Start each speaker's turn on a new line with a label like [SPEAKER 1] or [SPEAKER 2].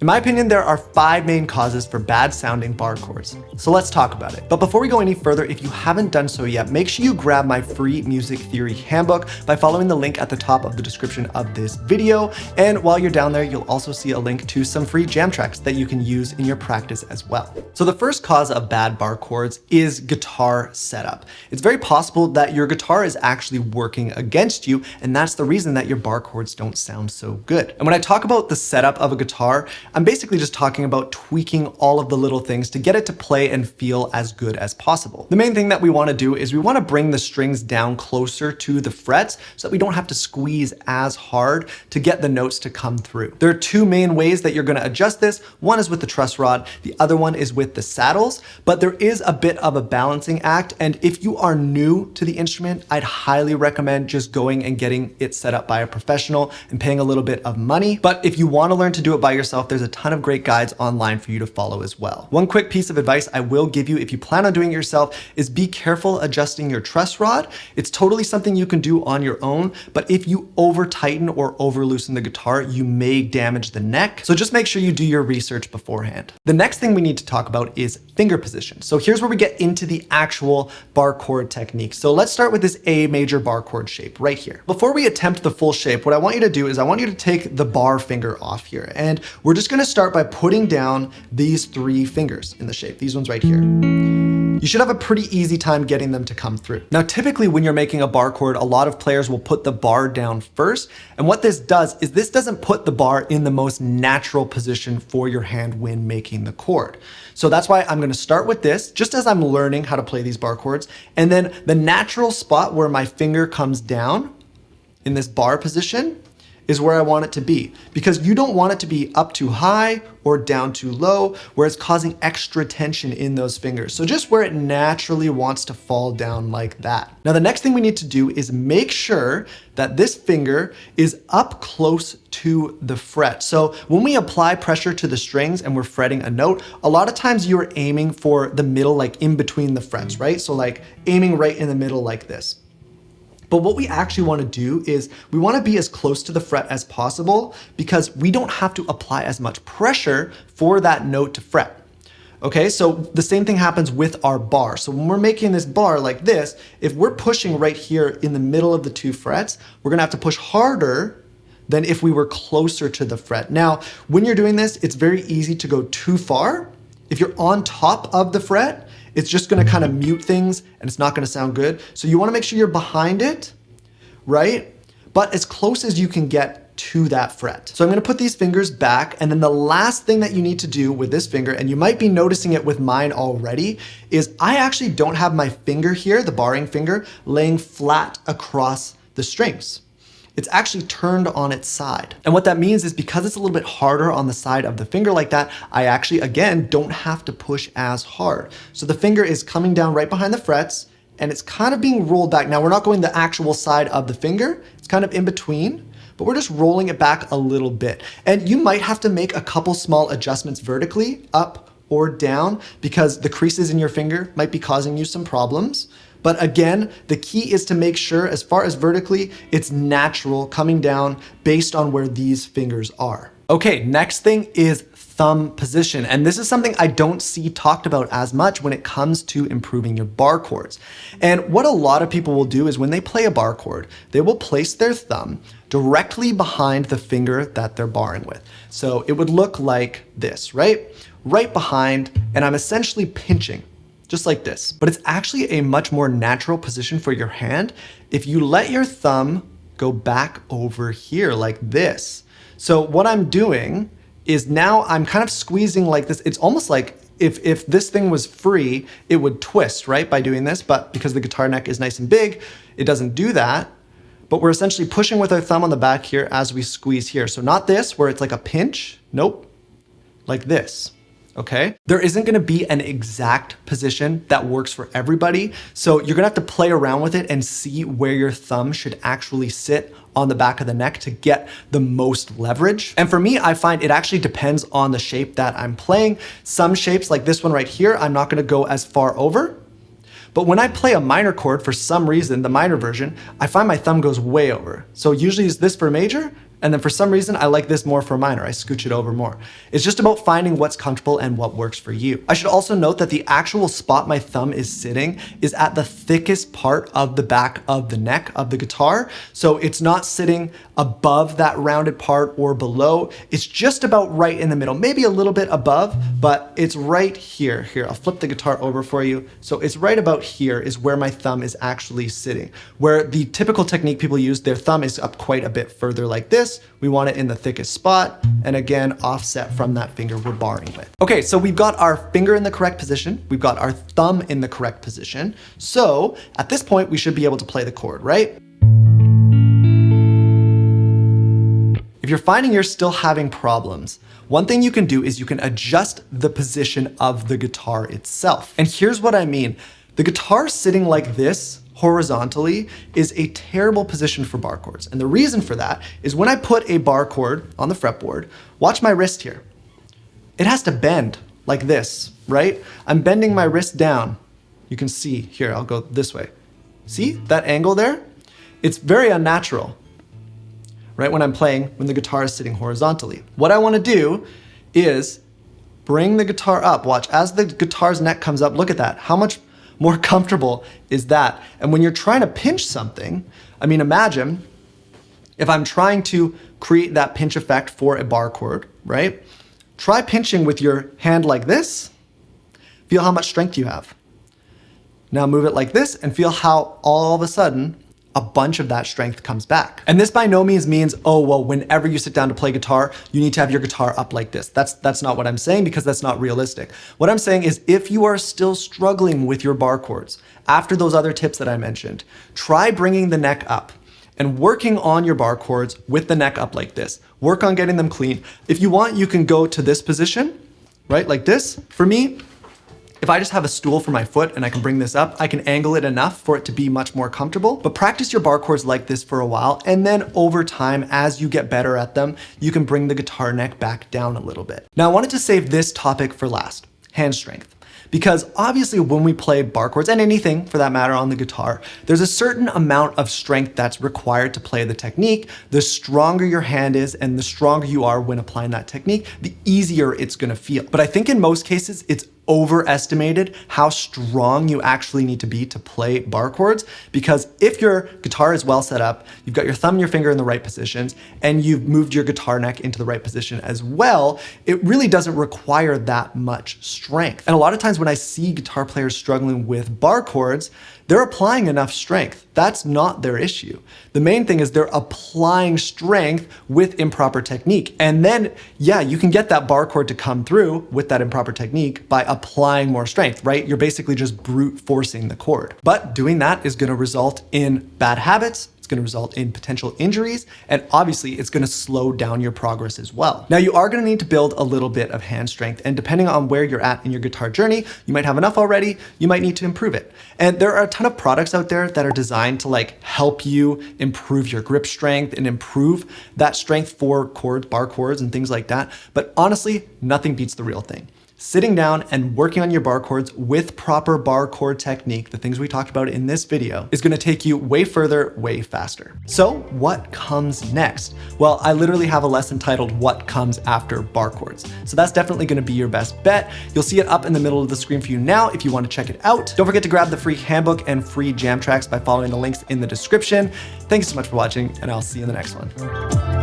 [SPEAKER 1] In my opinion, there are 5 main causes for bad sounding bar chords. So let's talk about it. But before we go any further, if you haven't done so yet, make sure you grab my free music theory handbook by following the link at the top of the description of this video. And while you're down there, you'll also see a link to some free jam tracks that you can use in your practice as well. So the first cause of bad bar chords is guitar setup. It's very possible that your guitar is actually working against you, and that's the reason that your bar chords don't sound so good. And when I talk about the setup of a guitar, I'm basically just talking about tweaking all of the little things to get it to play and feel as good as possible. The main thing that we want to do is we want to bring the strings down closer to the frets so that we don't have to squeeze as hard to get the notes to come through. There are 2 main ways that you're going to adjust this. One is with the truss rod, the other one is with the saddles, but there is a bit of a balancing act, and if you are new to the instrument, I'd highly recommend just going and getting it set up by a professional and paying a little bit of money. But if you want to learn to do it by yourself, there's a ton of great guides online for you to follow as well. One quick piece of advice I will give you if you plan on doing it yourself is be careful adjusting your truss rod. It's totally something you can do on your own, but if you over tighten or over loosen the guitar, you may damage the neck. So just make sure you do your research beforehand. The next thing we need to talk about is finger position. So here's where we get into the actual bar chord technique. So let's start with this A major bar chord shape right here. Before we attempt the full shape, what I want you to do is I want you to take the bar finger off here, and we're just going to start by putting down these 3 fingers in the shape, these ones right here. You should have a pretty easy time getting them to come through. Now, typically when you're making a bar chord, a lot of players will put the bar down first. And what this does is this doesn't put the bar in the most natural position for your hand when making the chord. So that's why I'm gonna start with this, just as I'm learning how to play these bar chords. And then the natural spot where my finger comes down in this bar position is where I want it to be, because you don't want it to be up too high or down too low where it's causing extra tension in those fingers. So just where it naturally wants to fall down like that. Now the next thing we need to do is make sure that this finger is up close to the fret. So when we apply pressure to the strings and we're fretting a note, a lot of times you're aiming for the middle, like in between the frets, right? So like aiming right in the middle like this. But what we actually want to do is we want to be as close to the fret as possible because we don't have to apply as much pressure for that note to fret. Okay, so the same thing happens with our bar. So when we're making this bar like this, if we're pushing right here in the middle of the 2 frets, we're gonna have to push harder than if we were closer to the fret. Now, when you're doing this, it's very easy to go too far. If you're on top of the fret, it's just gonna kind of mute things and it's not gonna sound good. So you wanna make sure you're behind it, right? But as close as you can get to that fret. So I'm gonna put these fingers back, and then the last thing that you need to do with this finger, and you might be noticing it with mine already, is I actually don't have my finger here, the barring finger, laying flat across the strings. It's actually turned on its side. And what that means is because it's a little bit harder on the side of the finger like that, I actually, again, don't have to push as hard. So the finger is coming down right behind the frets and it's kind of being rolled back. Now we're not going the actual side of the finger, it's kind of in between, but we're just rolling it back a little bit. And you might have to make a couple small adjustments vertically, up or down, because the creases in your finger might be causing you some problems. But again, the key is to make sure, as far as vertically, it's natural coming down based on where these fingers are. Okay, next thing is thumb position. And this is something I don't see talked about as much when it comes to improving your bar chords. And what a lot of people will do is when they play a bar chord, they will place their thumb directly behind the finger that they're barring with. So it would look like this, right? Right behind, and I'm essentially pinching. Just like this. But it's actually a much more natural position for your hand if you let your thumb go back over here like this. So what I'm doing is now I'm kind of squeezing like this. It's almost like if this thing was free, it would twist, right, by doing this, but because the guitar neck is nice and big, it doesn't do that. But we're essentially pushing with our thumb on the back here as we squeeze here. So not this, where it's like a pinch, nope, like this. Okay? There isn't gonna be an exact position that works for everybody. So you're gonna have to play around with it and see where your thumb should actually sit on the back of the neck to get the most leverage. And for me, I find it actually depends on the shape that I'm playing. Some shapes like this one right here, I'm not gonna go as far over. But when I play a minor chord, for some reason, the minor version, I find my thumb goes way over. So usually is this for major, And then for some reason, I like this more for minor. I scooch it over more. It's just about finding what's comfortable and what works for you. I should also note that the actual spot my thumb is sitting is at the thickest part of the back of the neck of the guitar. So it's not sitting above that rounded part or below. It's just about right in the middle, maybe a little bit above, but it's right here. Here, I'll flip the guitar over for you. So it's right about here is where my thumb is actually sitting. Where the typical technique people use, their thumb is up quite a bit further like this. We want it in the thickest spot, and again, offset from that finger we're barring with. Okay, so we've got our finger in the correct position, we've got our thumb in the correct position, so at this point, we should be able to play the chord, right? If you're finding you're still having problems, one thing you can do is you can adjust the position of the guitar itself. And here's what I mean. The guitar sitting like this, horizontally, is a terrible position for bar chords. And the reason for that is when I put a bar chord on the fretboard, watch my wrist here. It has to bend like this, right? I'm bending my wrist down. You can see here, I'll go this way. See that angle there? It's very unnatural, right? When I'm playing, when the guitar is sitting horizontally. What I want to do is bring the guitar up. Watch, as the guitar's neck comes up, look at that. How much more comfortable is that? And when you're trying to pinch something, I mean, imagine if I'm trying to create that pinch effect for a bar chord, right? Try pinching with your hand like this. Feel how much strength you have. Now move it like this and feel how all of a sudden a bunch of that strength comes back. And this by no means means, oh, well, whenever you sit down to play guitar, you need to have your guitar up like this. That's not what I'm saying, because that's not realistic. What I'm saying is if you are still struggling with your bar chords, after those other tips that I mentioned, try bringing the neck up and working on your bar chords with the neck up like this. Work on getting them clean. If you want, you can go to this position, right, like this. For me, if I just have a stool for my foot and I can bring this up, I can angle it enough for it to be much more comfortable. But practice your bar chords like this for a while, and then over time, as you get better at them, you can bring the guitar neck back down a little bit. Now I wanted to save this topic for last, hand strength. Because obviously when we play bar chords, and anything for that matter on the guitar, there's a certain amount of strength that's required to play the technique. The stronger your hand is and the stronger you are when applying that technique, the easier it's gonna feel. But I think in most cases, it's overestimated how strong you actually need to be to play bar chords, because if your guitar is well set up, you've got your thumb and your finger in the right positions, and you've moved your guitar neck into the right position as well, it really doesn't require that much strength. And a lot of times when I see guitar players struggling with bar chords, they're applying enough strength. That's not their issue. The main thing is they're applying strength with improper technique. And then, yeah, you can get that bar chord to come through with that improper technique by applying more strength, right? You're basically just brute forcing the chord. But doing that is gonna result in bad habits, going to result in potential injuries, and obviously it's going to slow down your progress as well. Now you are going to need to build a little bit of hand strength, and depending on where you're at in your guitar journey, you might have enough already, you might need to improve it. And there are a ton of products out there that are designed to like help you improve your grip strength and improve that strength for chords, bar chords and things like that. But honestly, nothing beats the real thing. Sitting down and working on your bar chords with proper bar chord technique, the things we talked about in this video, is gonna take you way further, way faster. So what comes next? Well, I literally have a lesson titled What Comes After Bar Chords. So that's definitely gonna be your best bet. You'll see it up in the middle of the screen for you now if you wanna check it out. Don't forget to grab the free handbook and free jam tracks by following the links in the description. Thanks so much for watching, and I'll see you in the next one.